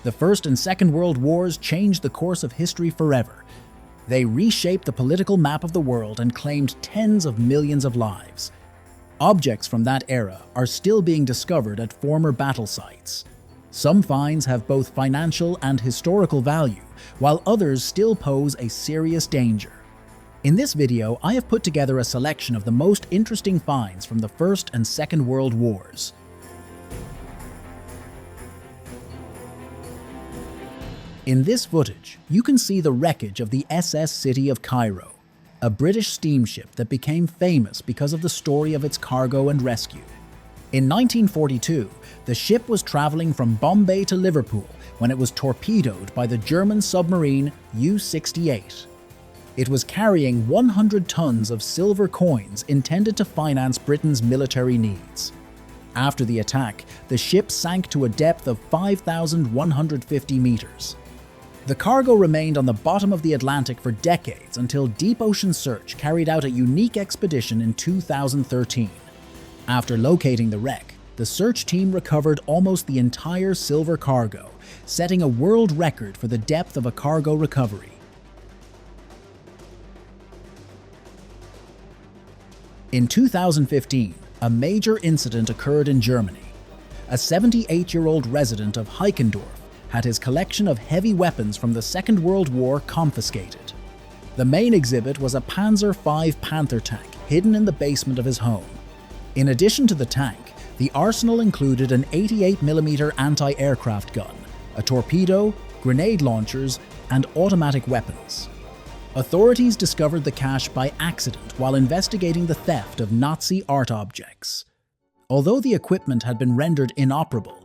The First and Second World Wars changed the course of history forever. They reshaped the political map of the world and claimed tens of millions of lives. Objects from that era are still being discovered at former battle sites. Some finds have both financial and historical value, while others still pose a serious danger. In this video, I have put together a selection of the most interesting finds from the First and Second World Wars. In this footage, you can see the wreckage of the SS City of Cairo, a British steamship that became famous because of the story of its cargo and rescue. In 1942, the ship was traveling from Bombay to Liverpool when it was torpedoed by the German submarine U-68. It was carrying 100 tons of silver coins intended to finance Britain's military needs. After the attack, the ship sank to a depth of 5,150 meters. The cargo remained on the bottom of the Atlantic for decades until Deep Ocean Search carried out a unique expedition in 2013. After locating the wreck, the search team recovered almost the entire silver cargo, setting a world record for the depth of a cargo recovery. In 2015, a major incident occurred in Germany. A 78-year-old resident of Heikendorf had his collection of heavy weapons from the Second World War confiscated. The main exhibit was a Panzer V Panther tank hidden in the basement of his home. In addition to the tank, the arsenal included an 88mm anti-aircraft gun, a torpedo, grenade launchers, and automatic weapons. Authorities discovered the cache by accident while investigating the theft of Nazi art objects. Although the equipment had been rendered inoperable,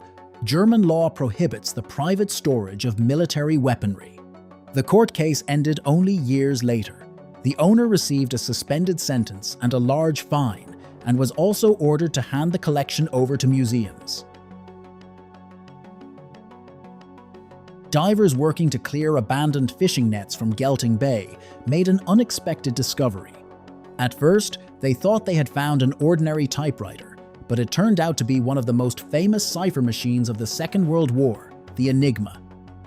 German law prohibits the private storage of military weaponry. The court case ended only years later. The owner received a suspended sentence and a large fine, and was also ordered to hand the collection over to museums. Divers working to clear abandoned fishing nets from Gelting Bay made an unexpected discovery. At first, they thought they had found an ordinary typewriter, but it turned out to be one of the most famous cipher machines of the Second World War, the Enigma.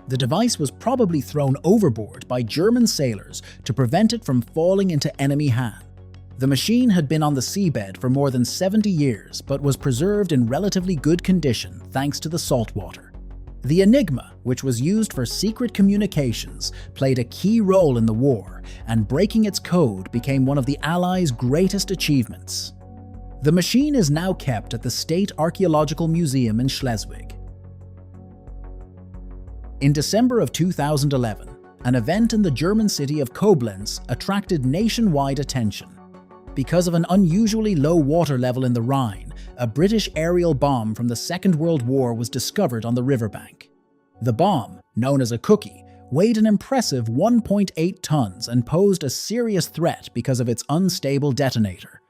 The device was probably thrown overboard by German sailors to prevent it from falling into enemy hands. The machine had been on the seabed for more than 70 years, but was preserved in relatively good condition thanks to the salt water. The Enigma, which was used for secret communications, played a key role in the war, and breaking its code became one of the Allies' greatest achievements. The machine is now kept at the State Archaeological Museum in Schleswig. In December of 2011, an event in the German city of Koblenz attracted nationwide attention. Because of an unusually low water level in the Rhine, a British aerial bomb from the Second World War was discovered on the riverbank. The bomb, known as a cookie, weighed an impressive 1.8 tons and posed a serious threat because of its unstable detonator.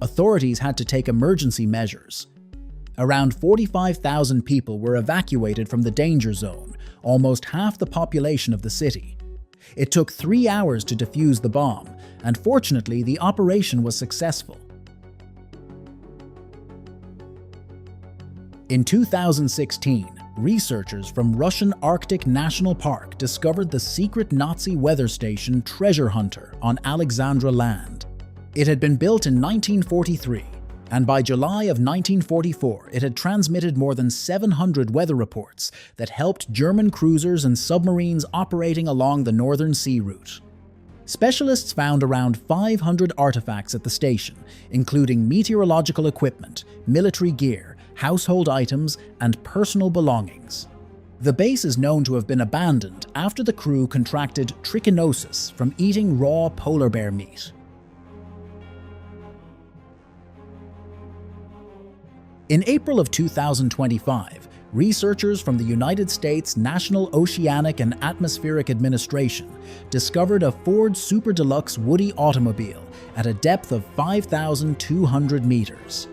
Authorities had to take emergency measures. Around 45,000 people were evacuated from the danger zone, almost half the population of the city. It took 3 hours to defuse the bomb, and fortunately the operation was successful. In 2016, researchers from Russian Arctic National Park discovered the secret Nazi weather station Treasure Hunter on Alexandra Land. It had been built in 1943, and by July of 1944 it had transmitted more than 700 weather reports that helped German cruisers and submarines operating along the Northern Sea route. Specialists found around 500 artifacts at the station, including meteorological equipment, military gear, household items, and personal belongings. The base is known to have been abandoned after the crew contracted trichinosis from eating raw polar bear meat. In April of 2025, researchers from the United States National Oceanic and Atmospheric Administration discovered a Ford Super Deluxe Woody automobile at a depth of 5,200 meters.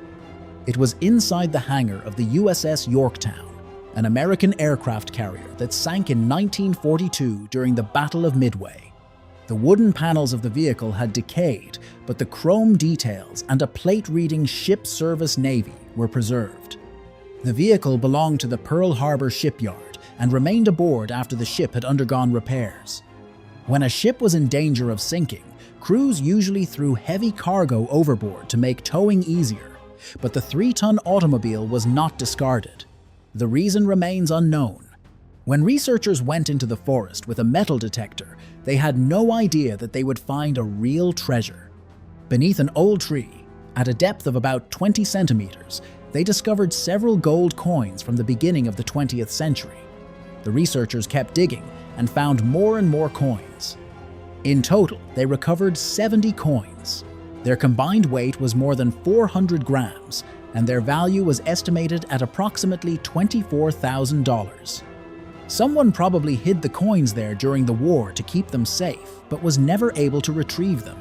It was inside the hangar of the USS Yorktown, an American aircraft carrier that sank in 1942 during the Battle of Midway. The wooden panels of the vehicle had decayed, but the chrome details and a plate reading Ship Service Navy were preserved. The vehicle belonged to the Pearl Harbor shipyard and remained aboard after the ship had undergone repairs. When a ship was in danger of sinking, crews usually threw heavy cargo overboard to make towing easier, but the 3-ton automobile was not discarded. The reason remains unknown. When researchers went into the forest with a metal detector, they had no idea that they would find a real treasure. Beneath an old tree, at a depth of about 20 centimeters, they discovered several gold coins from the beginning of the 20th century. The researchers kept digging and found more and more coins. In total, they recovered 70 coins. Their combined weight was more than 400 grams, and their value was estimated at approximately $24,000. Someone probably hid the coins there during the war to keep them safe, but was never able to retrieve them.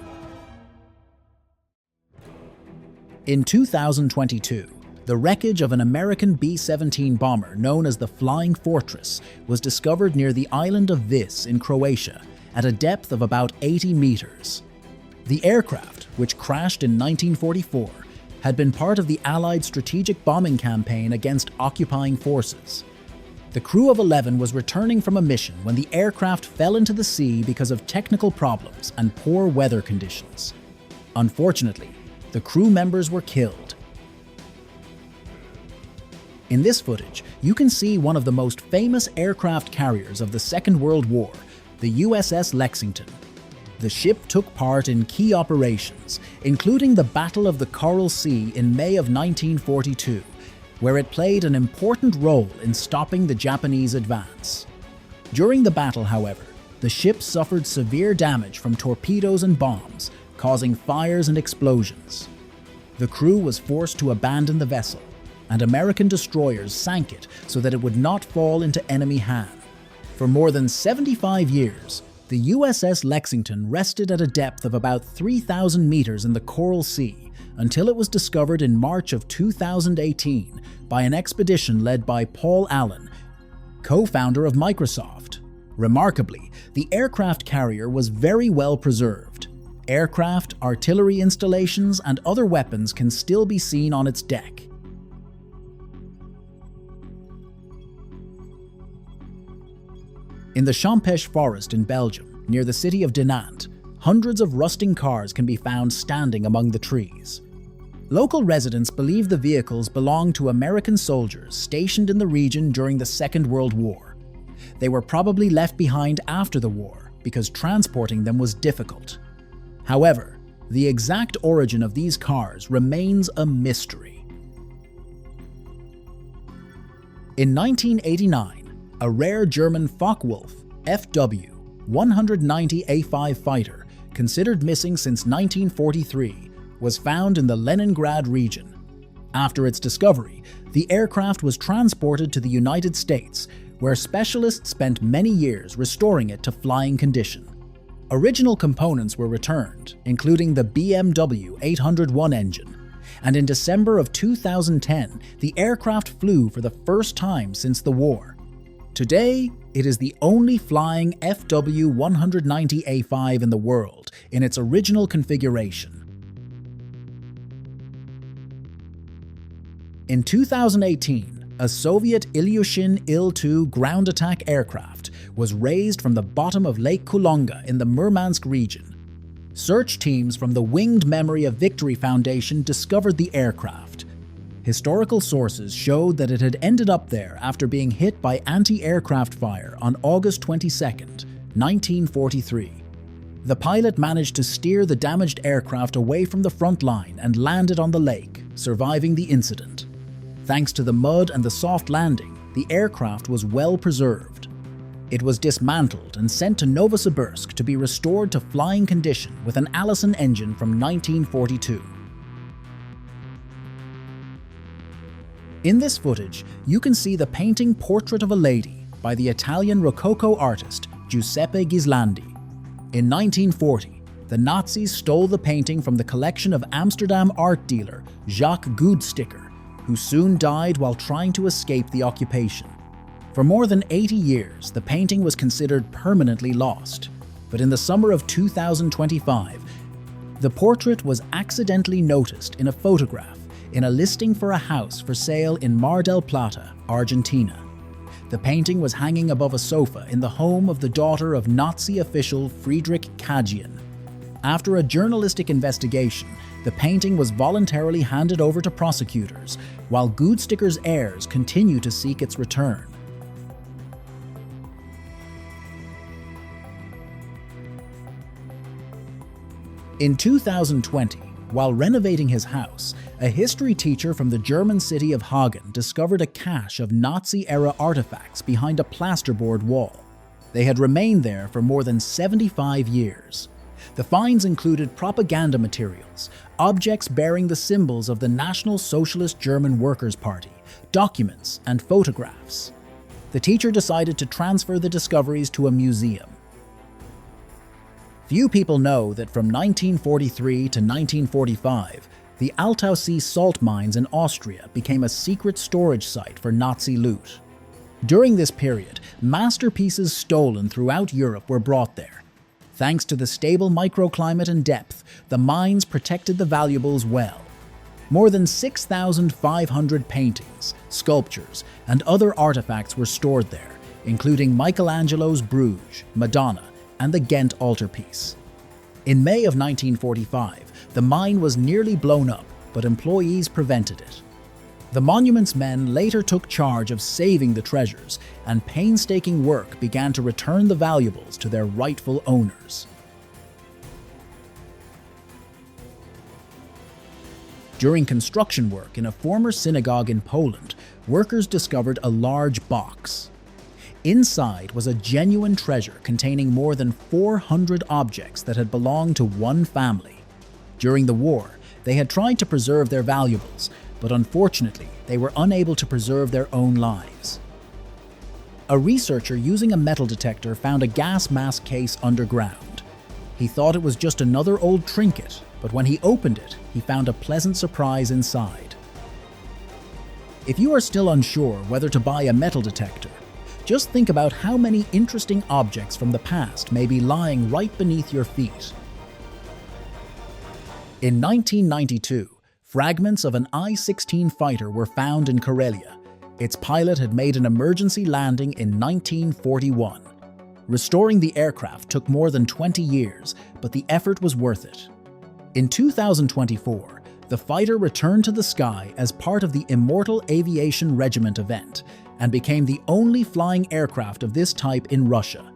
In 2022, the wreckage of an American B-17 bomber known as the Flying Fortress was discovered near the island of Vis in Croatia at a depth of about 80 meters. The aircraft, which crashed in 1944, had been part of the Allied strategic bombing campaign against occupying forces. The crew of 11 was returning from a mission when the aircraft fell into the sea because of technical problems and poor weather conditions. Unfortunately, the crew members were killed. In this footage, you can see one of the most famous aircraft carriers of the Second World War, the USS Lexington. The ship took part in key operations, including the Battle of the Coral Sea in May of 1942, where it played an important role in stopping the Japanese advance. During the battle, however, the ship suffered severe damage from torpedoes and bombs, causing fires and explosions. The crew was forced to abandon the vessel, and American destroyers sank it so that it would not fall into enemy hands. For more than 75 years, the USS Lexington rested at a depth of about 3,000 meters in the Coral Sea until it was discovered in March of 2018 by an expedition led by Paul Allen, co-founder of Microsoft. Remarkably, the aircraft carrier was very well preserved. Aircraft, artillery installations, and other weapons can still be seen on its deck. In the Champèche forest in Belgium, near the city of Dinant, hundreds of rusting cars can be found standing among the trees. Local residents believe the vehicles belong to American soldiers stationed in the region during the Second World War. They were probably left behind after the war because transporting them was difficult. However, the exact origin of these cars remains a mystery. In 1989, a rare German Focke-Wulf FW-190A5 fighter, considered missing since 1943, was found in the Leningrad region. After its discovery, the aircraft was transported to the United States, where specialists spent many years restoring it to flying condition. Original components were returned, including the BMW 801 engine, and in December of 2010, the aircraft flew for the first time since the war. Today, it is the only flying FW-190A5 in the world in its original configuration. In 2018, a Soviet Ilyushin Il-2 ground attack aircraft was raised from the bottom of Lake Kulonga in the Murmansk region. Search teams from the Winged Memory of Victory Foundation discovered the aircraft. Historical sources showed that it had ended up there after being hit by anti-aircraft fire on August 22, 1943. The pilot managed to steer the damaged aircraft away from the front line and landed on the lake, surviving the incident. Thanks to the mud and the soft landing, the aircraft was well preserved. It was dismantled and sent to Novosibirsk to be restored to flying condition with an Allison engine from 1942. In this footage, you can see the painting Portrait of a Lady by the Italian Rococo artist Giuseppe Ghislandi. In 1940, the Nazis stole the painting from the collection of Amsterdam art dealer Jacques Goudsticker, who soon died while trying to escape the occupation. For more than 80 years, the painting was considered permanently lost, but in the summer of 2025, the portrait was accidentally noticed in a photograph in a listing for a house for sale in Mar del Plata, Argentina. The painting was hanging above a sofa in the home of the daughter of Nazi official Friedrich Kajian. After a journalistic investigation, the painting was voluntarily handed over to prosecutors, while Goudsticker's heirs continue to seek its return. In 2020, while renovating his house, a history teacher from the German city of Hagen discovered a cache of Nazi-era artifacts behind a plasterboard wall. They had remained there for more than 75 years. The finds included propaganda materials, objects bearing the symbols of the National Socialist German Workers' Party, documents, and photographs. The teacher decided to transfer the discoveries to a museum. Few people know that from 1943 to 1945, the Altaussee salt mines in Austria became a secret storage site for Nazi loot. During this period, masterpieces stolen throughout Europe were brought there. Thanks to the stable microclimate and depth, the mines protected the valuables well. More than 6,500 paintings, sculptures, and other artifacts were stored there, including Michelangelo's Bruges, Madonna, and the Ghent altarpiece. In May of 1945, the mine was nearly blown up, but employees prevented it. The monument's men later took charge of saving the treasures, and painstaking work began to return the valuables to their rightful owners. During construction work in a former synagogue in Poland, workers discovered a large box. Inside was a genuine treasure containing more than 400 objects that had belonged to one family. During the war, they had tried to preserve their valuables, but unfortunately, they were unable to preserve their own lives. A researcher using a metal detector found a gas mask case underground. He thought it was just another old trinket, but when he opened it, he found a pleasant surprise inside. If you are still unsure whether to buy a metal detector, just think about how many interesting objects from the past may be lying right beneath your feet. In 1992, fragments of an I-16 fighter were found in Karelia. Its pilot had made an emergency landing in 1941. Restoring the aircraft took more than 20 years, but the effort was worth it. In 2024, the fighter returned to the sky as part of the Immortal Aviation Regiment event, and became the only flying aircraft of this type in Russia.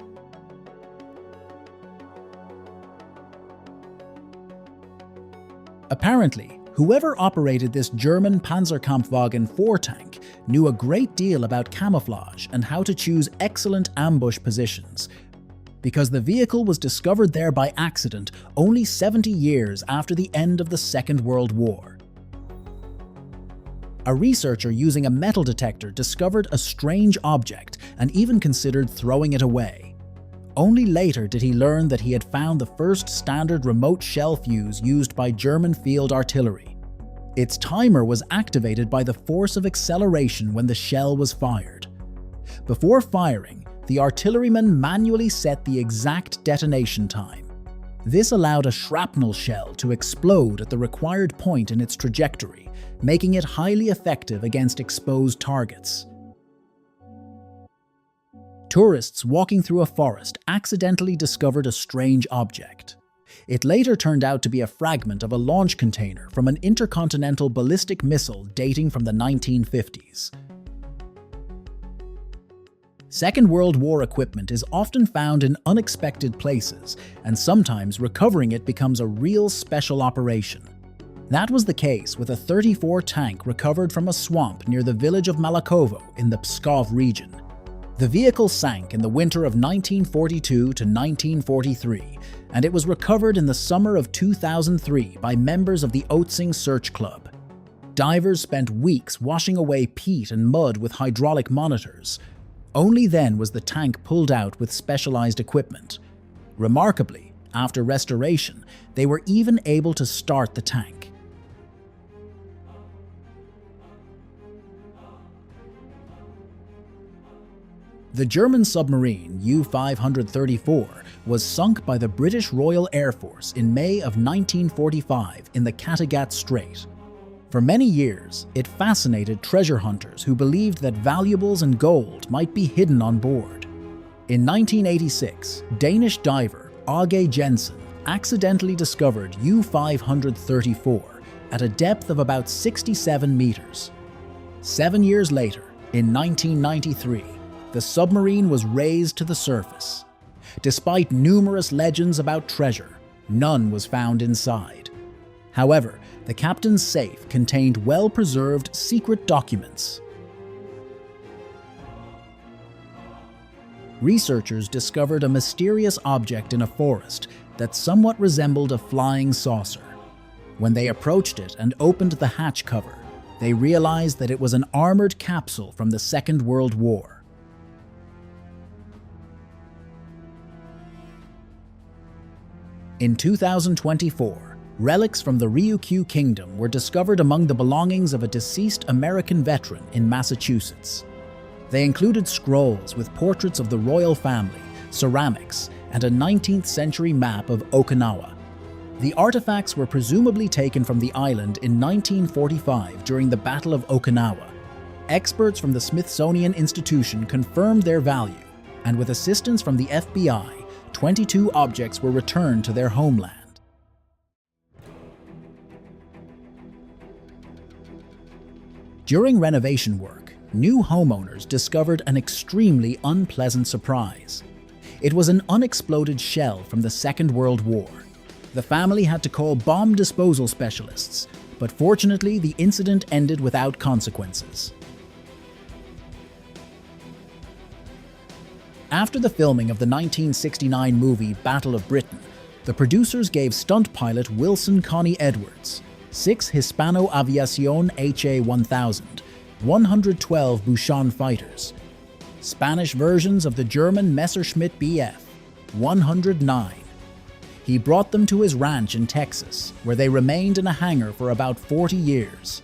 Apparently, whoever operated this German Panzerkampfwagen 4 tank knew a great deal about camouflage and how to choose excellent ambush positions, because the vehicle was discovered there by accident only 70 years after the end of the Second World War. A researcher using a metal detector discovered a strange object and even considered throwing it away. Only later did he learn that he had found the first standard remote shell fuse used by German field artillery. Its timer was activated by the force of acceleration when the shell was fired. Before firing, the artilleryman manually set the exact detonation time. This allowed a shrapnel shell to explode at the required point in its trajectory, making it highly effective against exposed targets. Tourists walking through a forest accidentally discovered a strange object. It later turned out to be a fragment of a launch container from an intercontinental ballistic missile dating from the 1950s. Second World War equipment is often found in unexpected places, and sometimes recovering it becomes a real special operation. That was the case with a 34 tank recovered from a swamp near the village of Malakovo in the Pskov region. The vehicle sank in the winter of 1942 to 1943, and it was recovered in the summer of 2003 by members of the Otsing Search Club. Divers spent weeks washing away peat and mud with hydraulic monitors. Only then was the tank pulled out with specialized equipment. Remarkably, after restoration, they were even able to start the tank. The German submarine U-534 was sunk by the British Royal Air Force in May of 1945 in the Kattegat Strait. For many years, it fascinated treasure hunters who believed that valuables and gold might be hidden on board. In 1986, Danish diver Åge Jensen accidentally discovered U-534 at a depth of about 67 meters. 7 years later, in 1993, the submarine was raised to the surface. Despite numerous legends about treasure, none was found inside. However, the captain's safe contained well-preserved secret documents. Researchers discovered a mysterious object in a forest that somewhat resembled a flying saucer. When they approached it and opened the hatch cover, they realized that it was an armored capsule from the Second World War. In 2024, relics from the Ryukyu Kingdom were discovered among the belongings of a deceased American veteran in Massachusetts. They included scrolls with portraits of the royal family, ceramics, and a 19th century map of Okinawa. The artifacts were presumably taken from the island in 1945 during the Battle of Okinawa. Experts from the Smithsonian Institution confirmed their value, and with assistance from the FBI, 22 objects were returned to their homeland. During renovation work, new homeowners discovered an extremely unpleasant surprise. It was an unexploded shell from the Second World War. The family had to call bomb disposal specialists, but fortunately the incident ended without consequences. After the filming of the 1969 movie Battle of Britain, the producers gave stunt pilot Wilson Connie Edwards 6 Hispano Aviation HA-1000, 112 Buchan fighters, Spanish versions of the German Messerschmitt Bf 109. He brought them to his ranch in Texas, where they remained in a hangar for about 40 years.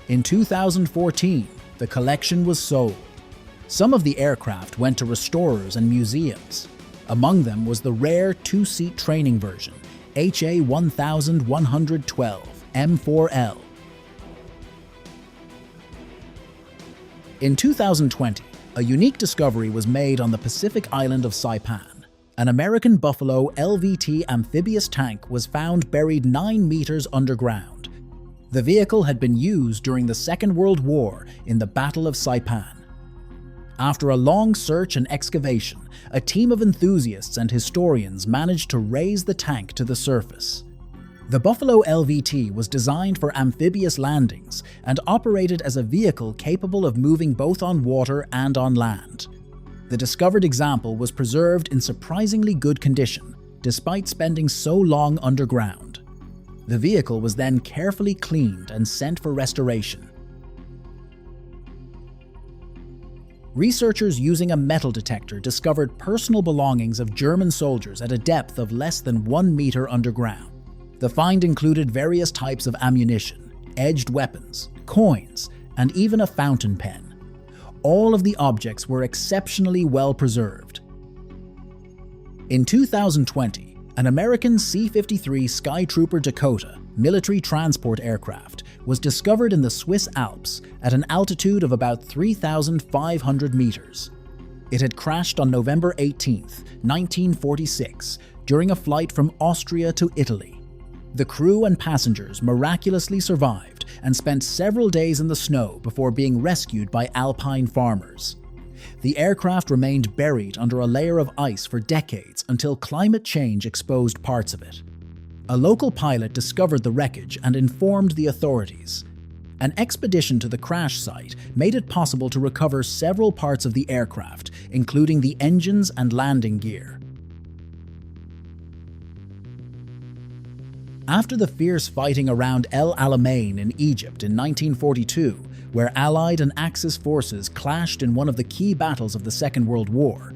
In 2014, the collection was sold. Some of the aircraft went to restorers and museums. Among them was the rare 2-seat training version, HA-1112 M4L. In 2020, a unique discovery was made on the Pacific island of Saipan. An American Buffalo LVT amphibious tank was found buried 9 meters underground. The vehicle had been used during the Second World War in the Battle of Saipan. After a long search and excavation, a team of enthusiasts and historians managed to raise the tank to the surface. The Buffalo LVT was designed for amphibious landings and operated as a vehicle capable of moving both on water and on land. The discovered example was preserved in surprisingly good condition, despite spending so long underground. The vehicle was then carefully cleaned and sent for restoration. Researchers using a metal detector discovered personal belongings of German soldiers at a depth of less than 1 meter underground. The find included various types of ammunition, edged weapons, coins, and even a fountain pen. All of the objects were exceptionally well preserved. In 2020, an American C-53 Skytrooper Dakota military transport aircraft was discovered in the Swiss Alps at an altitude of about 3,500 meters. It had crashed on November 18, 1946, during a flight from Austria to Italy. The crew and passengers miraculously survived and spent several days in the snow before being rescued by alpine farmers. The aircraft remained buried under a layer of ice for decades until climate change exposed parts of it. A local pilot discovered the wreckage and informed the authorities. An expedition to the crash site made it possible to recover several parts of the aircraft, including the engines and landing gear. After the fierce fighting around El Alamein in Egypt in 1942, where Allied and Axis forces clashed in one of the key battles of the Second World War,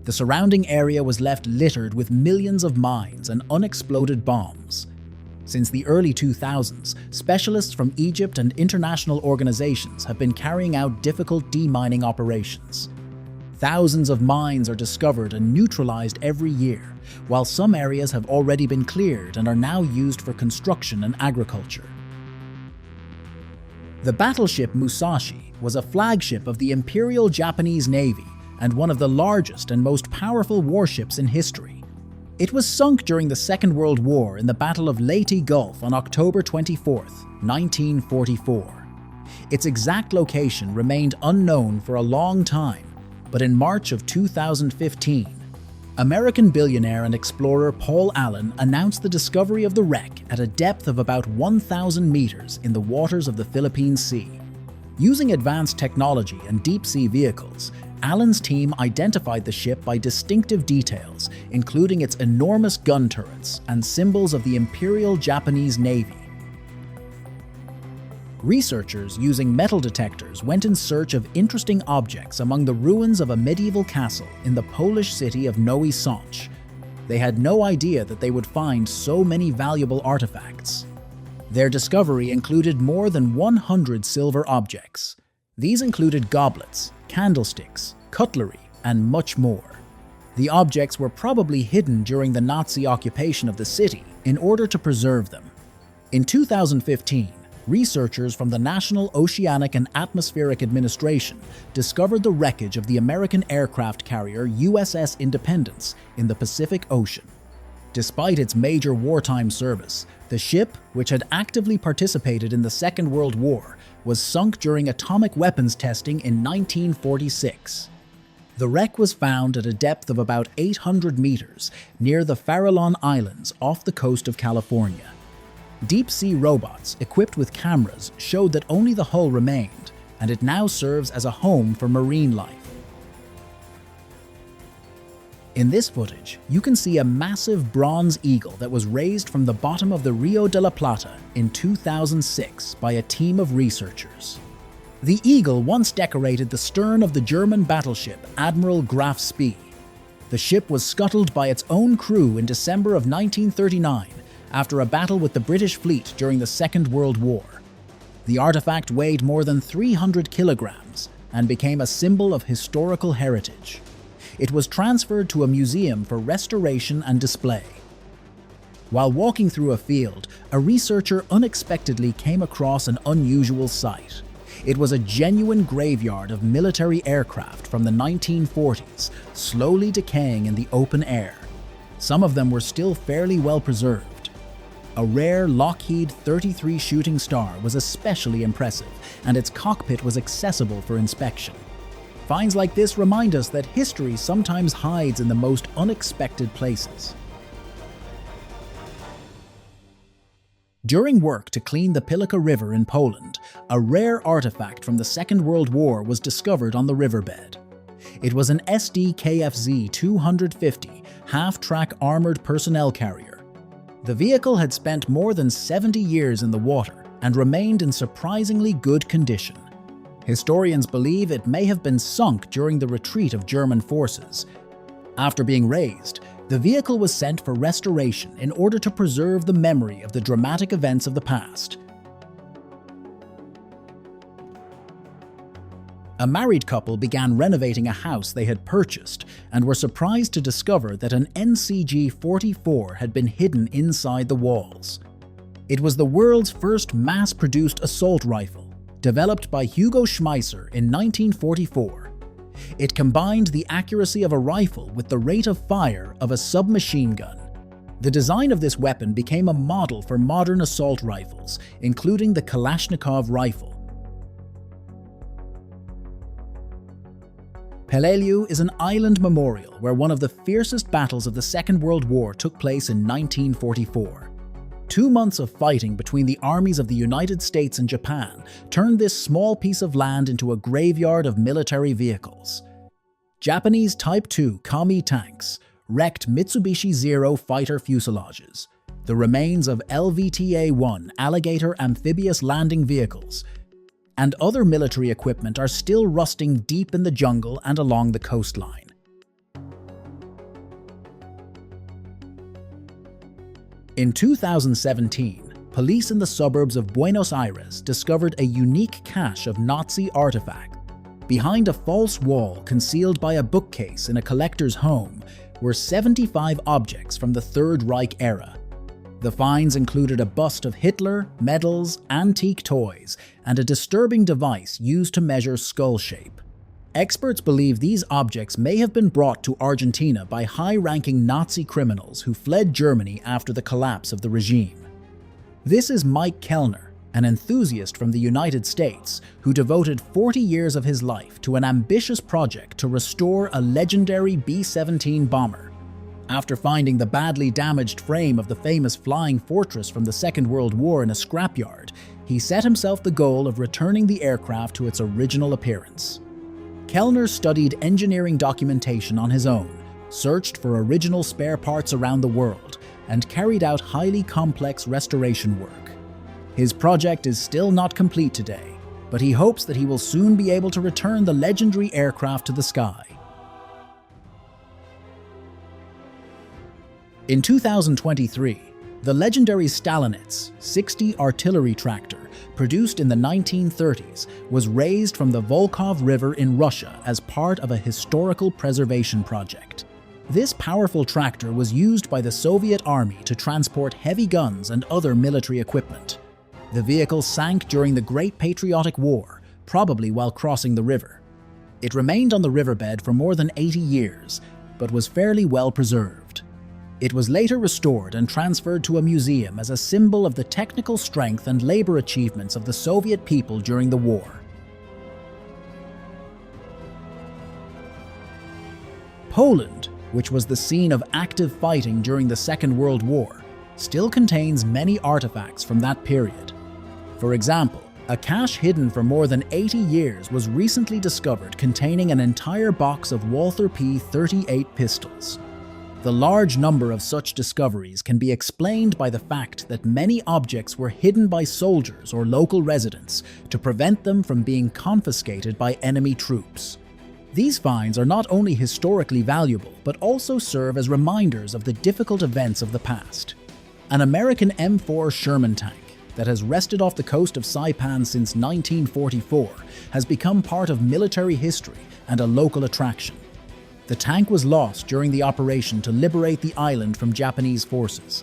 the surrounding area was left littered with millions of mines and unexploded bombs. Since the early 2000s, specialists from Egypt and international organizations have been carrying out difficult demining operations. Thousands of mines are discovered and neutralized every year, while some areas have already been cleared and are now used for construction and agriculture. The battleship Musashi was a flagship of the Imperial Japanese Navy and one of the largest and most powerful warships in history. It was sunk during the Second World War in the Battle of Leyte Gulf on October 24, 1944. Its exact location remained unknown for a long time, but in March of 2015, American billionaire and explorer Paul Allen announced the discovery of the wreck at a depth of about 1,000 meters in the waters of the Philippine Sea. Using advanced technology and deep-sea vehicles, Allen's team identified the ship by distinctive details, including its enormous gun turrets and symbols of the Imperial Japanese Navy. Researchers using metal detectors went in search of interesting objects among the ruins of a medieval castle in the Polish city of Nowy Sącz. They had no idea that they would find so many valuable artifacts. Their discovery included more than 100 silver objects. These included goblets, candlesticks, cutlery, and much more. The objects were probably hidden during the Nazi occupation of the city in order to preserve them. In 2015, researchers from the National Oceanic and Atmospheric Administration discovered the wreckage of the American aircraft carrier USS Independence in the Pacific Ocean. Despite its major wartime service, the ship, which had actively participated in the Second World War, was sunk during atomic weapons testing in 1946. The wreck was found at a depth of about 800 meters near the Farallon Islands off the coast of California. Deep-sea robots equipped with cameras showed that only the hull remained, and it now serves as a home for marine life. In this footage, you can see a massive bronze eagle that was raised from the bottom of the Rio de la Plata in 2006 by a team of researchers. The eagle once decorated the stern of the German battleship Admiral Graf Spee. The ship was scuttled by its own crew in December of 1939 after a battle with the British fleet during the Second World War. The artifact weighed more than 300 kilograms and became a symbol of historical heritage. It was transferred to a museum for restoration and display. While walking through a field, a researcher unexpectedly came across an unusual sight. It was a genuine graveyard of military aircraft from the 1940s, slowly decaying in the open air. Some of them were still fairly well preserved. A rare Lockheed 33 Shooting Star was especially impressive, and its cockpit was accessible for inspection. Finds like this remind us that history sometimes hides in the most unexpected places. During work to clean the Pilica River in Poland, a rare artifact from the Second World War was discovered on the riverbed. It was an SD KFZ-250 half-track armored personnel carrier. The vehicle had spent more than 70 years in the water and remained in surprisingly good condition. Historians believe it may have been sunk during the retreat of German forces. After being raised, the vehicle was sent for restoration in order to preserve the memory of the dramatic events of the past. A married couple began renovating a house they had purchased and were surprised to discover that an NCG-44 had been hidden inside the walls. It was the world's first mass-produced assault rifle, developed by Hugo Schmeisser in 1944. It combined the accuracy of a rifle with the rate of fire of a submachine gun. The design of this weapon became a model for modern assault rifles, including the Kalashnikov rifle. Peleliu is an island memorial where one of the fiercest battles of the Second World War took place in 1944. 2 months of fighting between the armies of the United States and Japan turned this small piece of land into a graveyard of military vehicles. Japanese Type II Kami tanks wrecked Mitsubishi Zero fighter fuselages, the remains of LVTA-1 Alligator amphibious landing vehicles, and other military equipment are still rusting deep in the jungle and along the coastline. In 2017, police in the suburbs of Buenos Aires discovered a unique cache of Nazi artifacts. Behind a false wall concealed by a bookcase in a collector's home were 75 objects from the Third Reich era. The finds included a bust of Hitler, medals, antique toys, and a disturbing device used to measure skull shape. Experts believe these objects may have been brought to Argentina by high-ranking Nazi criminals who fled Germany after the collapse of the regime. This is Mike Kellner, an enthusiast from the United States who devoted 40 years of his life to an ambitious project to restore a legendary B-17 bomber. After finding the badly damaged frame of the famous flying fortress from the Second World War in a scrapyard, he set himself the goal of returning the aircraft to its original appearance. Kellner studied engineering documentation on his own, searched for original spare parts around the world, and carried out highly complex restoration work. His project is still not complete today, but he hopes that he will soon be able to return the legendary aircraft to the sky. In 2023, the legendary Stalinets 60 artillery tractor, produced in the 1930s, was raised from the Volkhov River in Russia as part of a historical preservation project. This powerful tractor was used by the Soviet Army to transport heavy guns and other military equipment. The vehicle sank during the Great Patriotic War, probably while crossing the river. It remained on the riverbed for more than 80 years, but was fairly well preserved. It was later restored and transferred to a museum as a symbol of the technical strength and labor achievements of the Soviet people during the war. Poland, which was the scene of active fighting during the Second World War, still contains many artifacts from that period. For example, a cache hidden for more than 80 years was recently discovered containing an entire box of Walther P.38 pistols. The large number of such discoveries can be explained by the fact that many objects were hidden by soldiers or local residents to prevent them from being confiscated by enemy troops. These finds are not only historically valuable, but also serve as reminders of the difficult events of the past. An American M4 Sherman tank that has rested off the coast of Saipan since 1944 has become part of military history and a local attraction. The tank was lost during the operation to liberate the island from Japanese forces.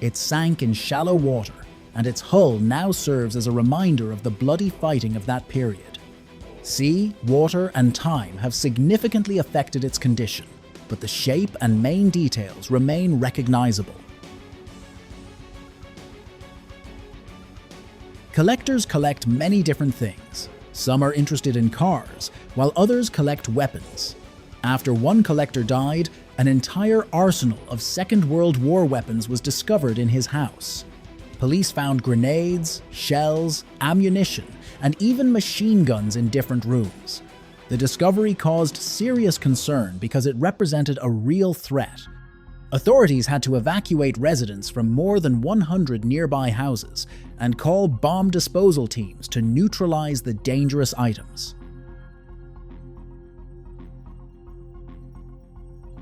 It sank in shallow water, and its hull now serves as a reminder of the bloody fighting of that period. Sea, water, and time have significantly affected its condition, but the shape and main details remain recognizable. Collectors collect many different things. Some are interested in cars, while others collect weapons. After one collector died, an entire arsenal of Second World War weapons was discovered in his house. Police found grenades, shells, ammunition, and even machine guns in different rooms. The discovery caused serious concern because it represented a real threat. Authorities had to evacuate residents from more than 100 nearby houses and call bomb disposal teams to neutralize the dangerous items.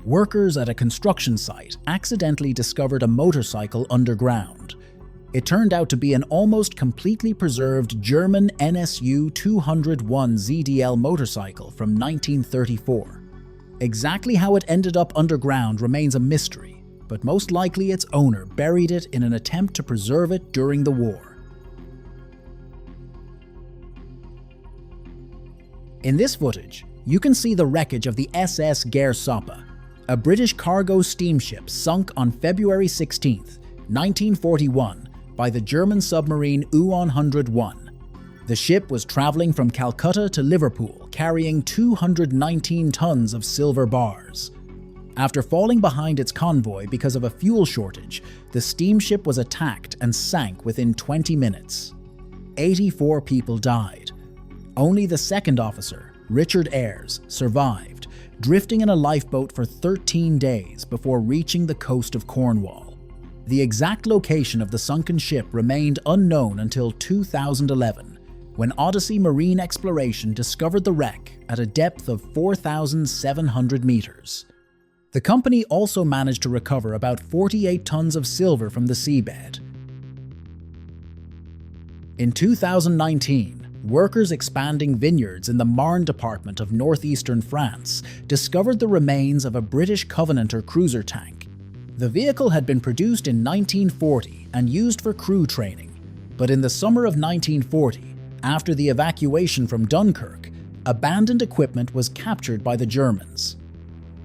Workers at a construction site accidentally discovered a motorcycle underground. It turned out to be an almost completely preserved German NSU 201 ZDL motorcycle from 1934. Exactly how it ended up underground remains a mystery, but most likely its owner buried it in an attempt to preserve it during the war. In this footage, you can see the wreckage of the SS Gersoppa, a British cargo steamship sunk on February 16, 1941, by the German submarine U-101. The ship was traveling from Calcutta to Liverpool, carrying 219 tons of silver bars. After falling behind its convoy because of a fuel shortage, the steamship was attacked and sank within 20 minutes. 84 people died. Only the second officer, Richard Ayres, survived, drifting in a lifeboat for 13 days before reaching the coast of Cornwall. The exact location of the sunken ship remained unknown until 2011, when Odyssey Marine Exploration discovered the wreck at a depth of 4,700 meters. The company also managed to recover about 48 tons of silver from the seabed. In 2019, workers expanding vineyards in the Marne department of northeastern France discovered the remains of a British Covenanter cruiser tank. The vehicle had been produced in 1940 and used for crew training, but in the summer of 1940, after the evacuation from Dunkirk, abandoned equipment was captured by the Germans.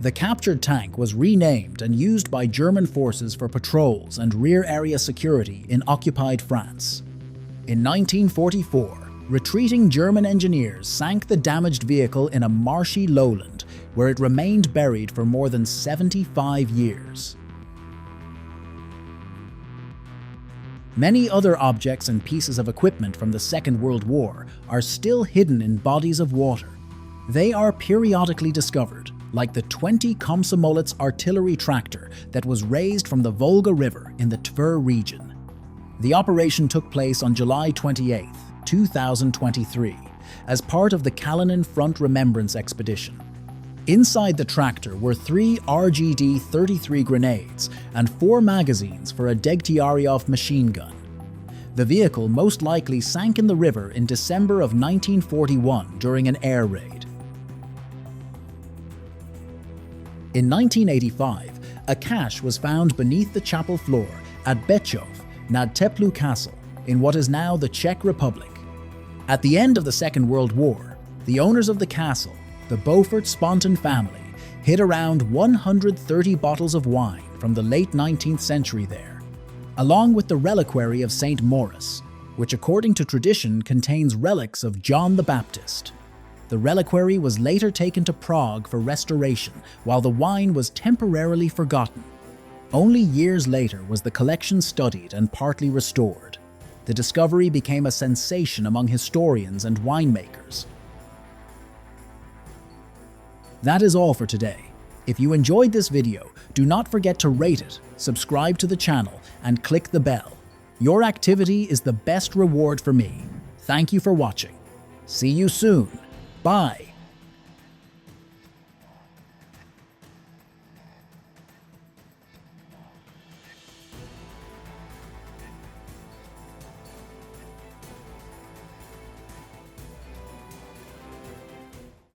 The captured tank was renamed and used by German forces for patrols and rear area security in occupied France. In 1944, retreating German engineers sank the damaged vehicle in a marshy lowland where it remained buried for more than 75 years. Many other objects and pieces of equipment from the Second World War are still hidden in bodies of water. They are periodically discovered, like the 20 Komsomolets artillery tractor that was raised from the Volga River in the Tver region. The operation took place on July 28, 2023, as part of the Kalinin Front Remembrance Expedition. Inside the tractor were 3 RGD-33 grenades and 4 magazines for a Degtyaryov machine gun. The vehicle most likely sank in the river in December of 1941 during an air raid. In 1985, a cache was found beneath the chapel floor at Bečov nad Teplu Castle in what is now the Czech Republic. At the end of the Second World War, the owners of the castle, the Beaufort-Sponton family, hid around 130 bottles of wine from the late 19th century there, along with the reliquary of St. Maurice, which according to tradition contains relics of John the Baptist. The reliquary was later taken to Prague for restoration, while the wine was temporarily forgotten. Only years later was the collection studied and partly restored. The discovery became a sensation among historians and winemakers. That is all for today. If you enjoyed this video, do not forget to rate it, subscribe to the channel, and click the bell. Your activity is the best reward for me. Thank you for watching. See you soon. Bye.